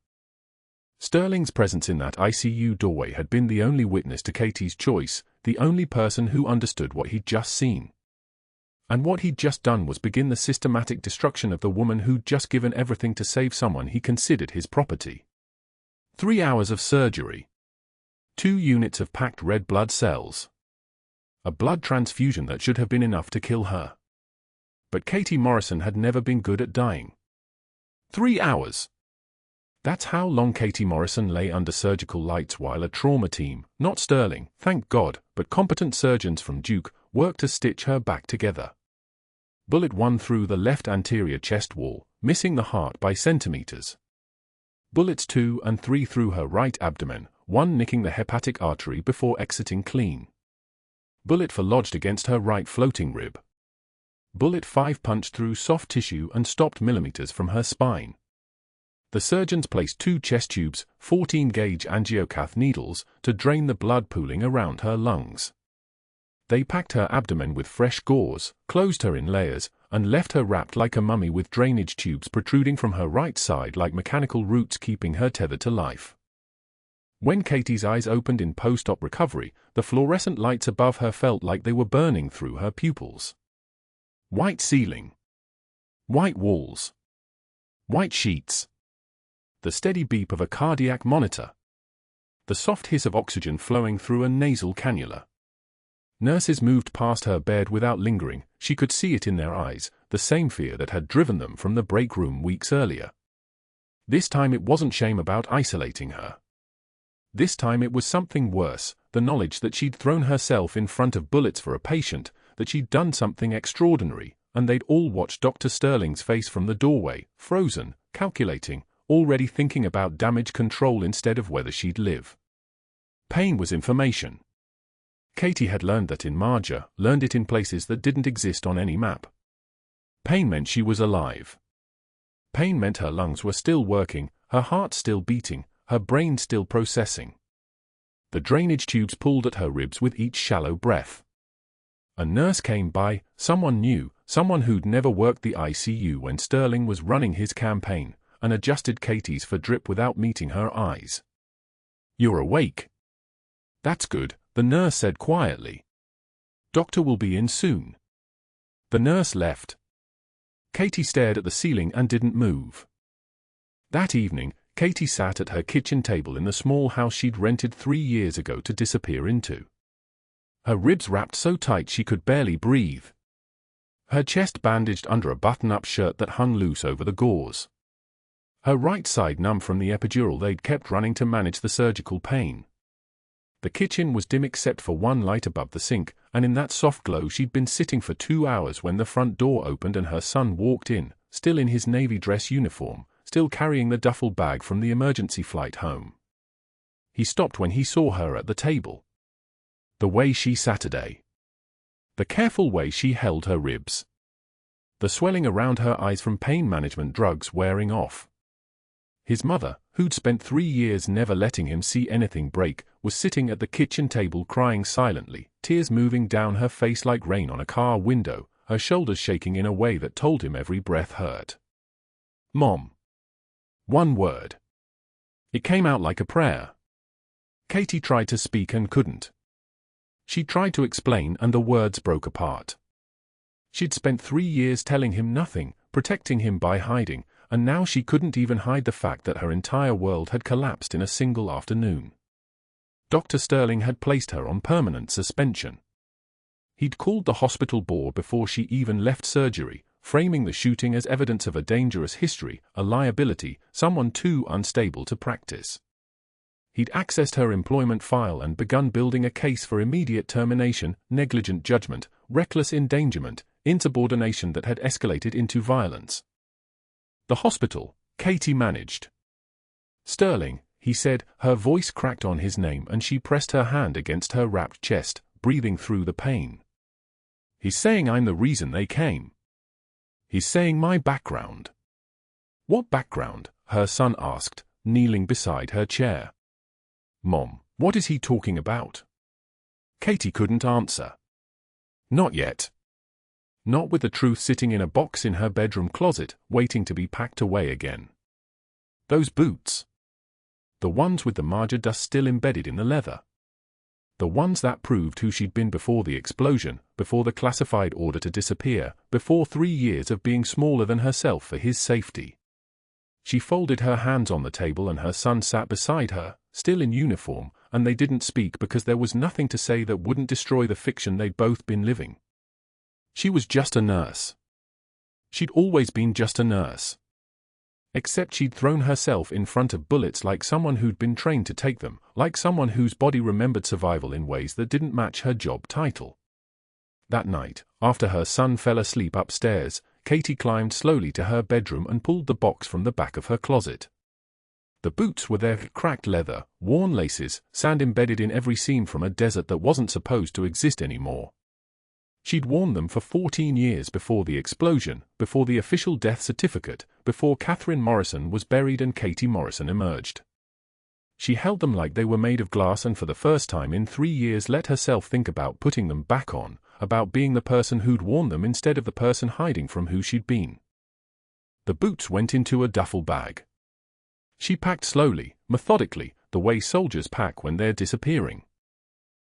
Sterling's presence in that ICU doorway had been the only witness to Katie's choice, the only person who understood what he'd just seen. And what he'd just done was begin the systematic destruction of the woman who'd just given everything to save someone he considered his property. 3 hours of surgery. 2 units of packed red blood cells. A blood transfusion that should have been enough to kill her. But Katie Morrison had never been good at dying. 3 hours. That's how long Katie Morrison lay under surgical lights while a trauma team, not Sterling, thank God, but competent surgeons from Duke, worked to stitch her back together. Bullet 1 through the left anterior chest wall, missing the heart by centimeters. Bullets 2 and 3 through her right abdomen, 1 nicking the hepatic artery before exiting clean. Bullet 4 lodged against her right floating rib. Bullet 5 punched through soft tissue and stopped millimeters from her spine. The surgeons placed 2 chest tubes, 14-gauge angiocath needles, to drain the blood pooling around her lungs. They packed her abdomen with fresh gauze, closed her in layers, and left her wrapped like a mummy with drainage tubes protruding from her right side like mechanical roots keeping her tethered to life. When Katie's eyes opened in post-op recovery, the fluorescent lights above her felt like they were burning through her pupils. White ceiling. White walls. White sheets. The steady beep of a cardiac monitor. The soft hiss of oxygen flowing through a nasal cannula. Nurses moved past her bed without lingering. She could see it in their eyes, the same fear that had driven them from the break room weeks earlier. This time it wasn't shame about isolating her. This time it was something worse, the knowledge that she'd thrown herself in front of bullets for a patient, that she'd done something extraordinary, and they'd all watched Dr. Sterling's face from the doorway, frozen, calculating, already thinking about damage control instead of whether she'd live. Pain was information. Katie had learned that in Marjah, learned it in places that didn't exist on any map. Pain meant she was alive. Pain meant her lungs were still working, her heart still beating, her brain still processing. The drainage tubes pulled at her ribs with each shallow breath. A nurse came by, someone new, someone who'd never worked the ICU when Sterling was running his campaign, and adjusted Katie's for drip without meeting her eyes. "You're awake." "That's good," the nurse said quietly. "Doctor will be in soon." The nurse left. Katie stared at the ceiling and didn't move. That evening, Katie sat at her kitchen table in the small house she'd rented 3 years ago to disappear into. Her ribs wrapped so tight she could barely breathe. Her chest bandaged under a button-up shirt that hung loose over the gauze. Her right side numb from the epidural they'd kept running to manage the surgical pain. The kitchen was dim except for one light above the sink, and in that soft glow she'd been sitting for 2 hours when the front door opened and her son walked in, still in his navy dress uniform, still carrying the duffel bag from the emergency flight home. He stopped when he saw her at the table. The way she sat today. The careful way she held her ribs. The swelling around her eyes from pain management drugs wearing off. His mother, who'd spent 3 years never letting him see anything break, was sitting at the kitchen table crying silently, tears moving down her face like rain on a car window, her shoulders shaking in a way that told him every breath hurt. "Mom." One word. It came out like a prayer. Katie tried to speak and couldn't. She tried to explain and the words broke apart. She'd spent 3 years telling him nothing, protecting him by hiding, and now she couldn't even hide the fact that her entire world had collapsed in a single afternoon. Dr. Sterling had placed her on permanent suspension. He'd called the hospital board before she even left surgery, framing the shooting as evidence of a dangerous history, a liability, someone too unstable to practice. He'd accessed her employment file and begun building a case for immediate termination, negligent judgment, reckless endangerment, insubordination that had escalated into violence. The hospital, Katie managed. "Sterling," he said, her voice cracked on his name and she pressed her hand against her wrapped chest, breathing through the pain. "He's saying I'm the reason they came. He's saying my background." "What background?" her son asked, kneeling beside her chair. "Mom, what is he talking about?" Katie couldn't answer. Not yet. Not with the truth sitting in a box in her bedroom closet, waiting to be packed away again. Those boots. The ones with the Marjah dust still embedded in the leather. The ones that proved who she'd been before the explosion, before the classified order to disappear, before 3 years of being smaller than herself for his safety. She folded her hands on the table and her son sat beside her, still in uniform, and they didn't speak because there was nothing to say that wouldn't destroy the fiction they'd both been living. She was just a nurse. She'd always been just a nurse. Except she'd thrown herself in front of bullets like someone who'd been trained to take them, like someone whose body remembered survival in ways that didn't match her job title. That night, after her son fell asleep upstairs, Katie climbed slowly to her bedroom and pulled the box from the back of her closet. The boots were their cracked leather, worn laces, sand embedded in every seam from a desert that wasn't supposed to exist anymore. She'd worn them for 14 years before the explosion, before the official death certificate, before Catherine Morrison was buried and Katie Morrison emerged. She held them like they were made of glass and for the first time in 3 years let herself think about putting them back on, about being the person who'd worn them instead of the person hiding from who she'd been. The boots went into a duffel bag. She packed slowly, methodically, the way soldiers pack when they're disappearing.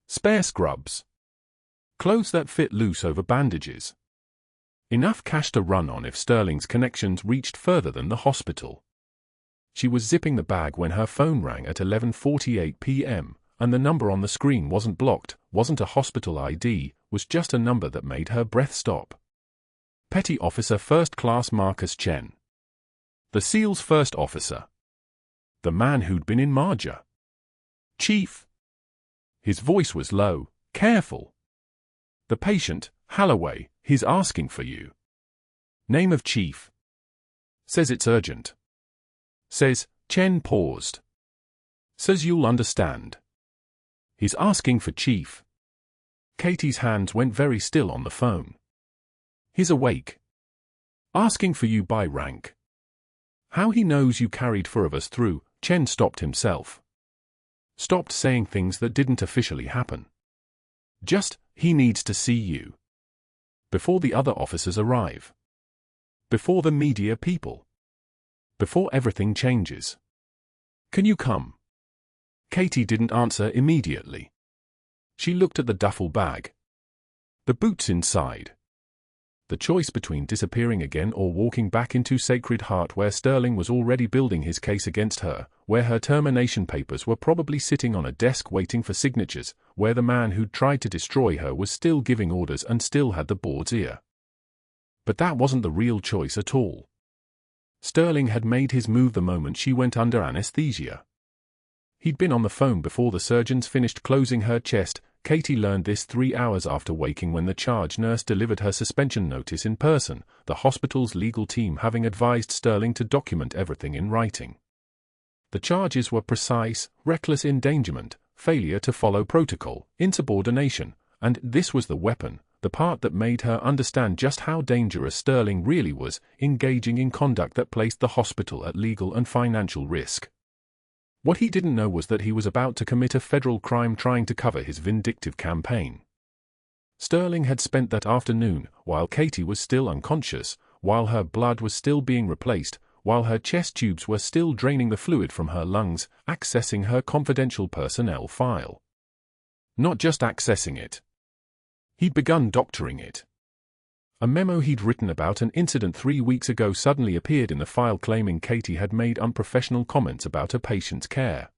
Spare scrubs. Clothes that fit loose over bandages. Enough cash to run on if Sterling's connections reached further than the hospital. She was zipping the bag when her phone rang at 11:48 p.m., and the number on the screen wasn't blocked, wasn't a hospital ID, was just a number that made her breath stop. Petty Officer First Class Marcus Chen. The SEAL's first officer. The man who'd been in Marjah. Chief. His voice was low, careful. The patient, Holloway, he's asking for you. Name of Chief. Says it's urgent. Says, Chen paused. Says you'll understand. He's asking for Chief. Katie's hands went very still on the phone. He's awake. Asking for you by rank. How he knows you carried 4 of us through. Chen stopped himself. Stopped saying things that didn't officially happen. Just, he needs to see you. Before the other officers arrive. Before the media people. Before everything changes. Can you come? Katie didn't answer immediately. She looked at the duffel bag. The boots inside. The choice between disappearing again or walking back into Sacred Heart, where Sterling was already building his case against her, where her termination papers were probably sitting on a desk waiting for signatures, where the man who'd tried to destroy her was still giving orders and still had the board's ear. But that wasn't the real choice at all. Sterling had made his move the moment she went under anesthesia. He'd been on the phone before the surgeons finished closing her chest. Katie learned this 3 hours after waking when the charge nurse delivered her suspension notice in person, the hospital's legal team having advised Sterling to document everything in writing. The charges were precise, reckless endangerment, failure to follow protocol, insubordination, and this was the weapon, the part that made her understand just how dangerous Sterling really was, engaging in conduct that placed the hospital at legal and financial risk. What he didn't know was that he was about to commit a federal crime trying to cover his vindictive campaign. Sterling had spent that afternoon, while Katie was still unconscious, while her blood was still being replaced, while her chest tubes were still draining the fluid from her lungs, accessing her confidential personnel file. Not just accessing it. He'd begun doctoring it. A memo he'd written about an incident 3 weeks ago suddenly appeared in the file claiming Katie had made unprofessional comments about a patient's care.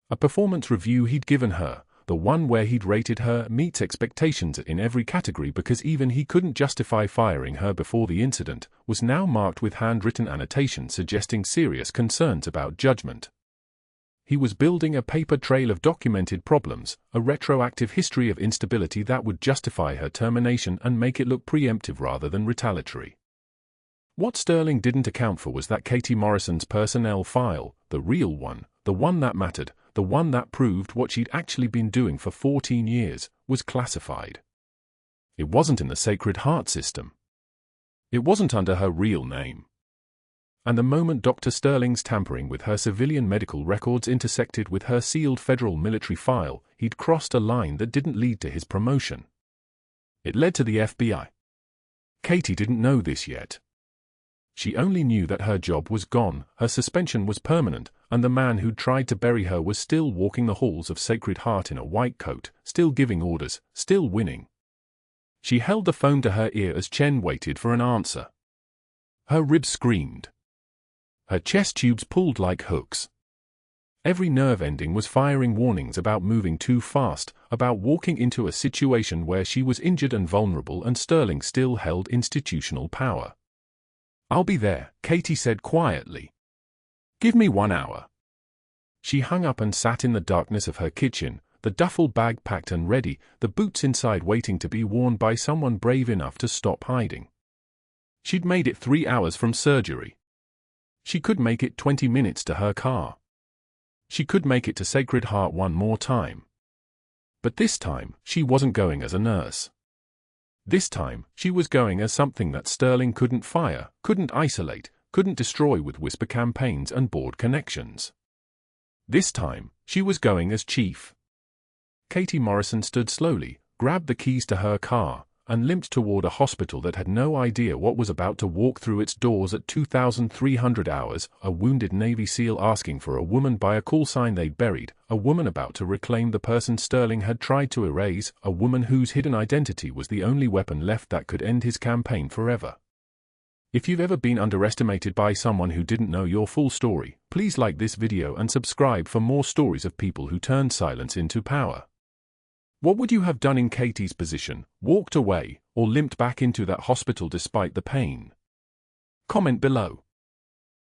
A performance review he'd given her, the one where he'd rated her, meets expectations in every category because even he couldn't justify firing her before the incident, was now marked with handwritten annotations suggesting serious concerns about judgment. He was building a paper trail of documented problems, a retroactive history of instability that would justify her termination and make it look preemptive rather than retaliatory. What Sterling didn't account for was that Katie Morrison's personnel file, the real one, the one that mattered, the one that proved what she'd actually been doing for 14 years, was classified. It wasn't in the Sacred Heart system. It wasn't under her real name. And the moment Dr. Sterling's tampering with her civilian medical records intersected with her sealed federal military file, he'd crossed a line that didn't lead to his promotion. It led to the FBI. Katie didn't know this yet. She only knew that her job was gone, her suspension was permanent, and the man who'd tried to bury her was still walking the halls of Sacred Heart in a white coat, still giving orders, still winning. She held the phone to her ear as Chen waited for an answer. Her ribs screamed. Her chest tubes pulled like hooks. Every nerve ending was firing warnings about moving too fast, about walking into a situation where she was injured and vulnerable and Sterling still held institutional power. "I'll be there," Katie said quietly. "Give me 1 hour." She hung up and sat in the darkness of her kitchen, the duffel bag packed and ready, the boots inside waiting to be worn by someone brave enough to stop hiding. She'd made it 3 hours from surgery. She could make it 20 minutes to her car. She could make it to Sacred Heart one more time. But this time, she wasn't going as a nurse. This time, she was going as something that Sterling couldn't fire, couldn't isolate, couldn't destroy with whisper campaigns and board connections. This time, she was going as chief. Katie Morrison stood slowly, grabbed the keys to her car, and limped toward a hospital that had no idea what was about to walk through its doors at 2,300 hours, a wounded Navy SEAL asking for a woman by a call sign they'd buried, a woman about to reclaim the person Sterling had tried to erase, a woman whose hidden identity was the only weapon left that could end his campaign forever. If you've ever been underestimated by someone who didn't know your full story, please like this video and subscribe for more stories of people who turned silence into power. What would you have done in Katie's position? Walked away, or limped back into that hospital despite the pain? Comment below.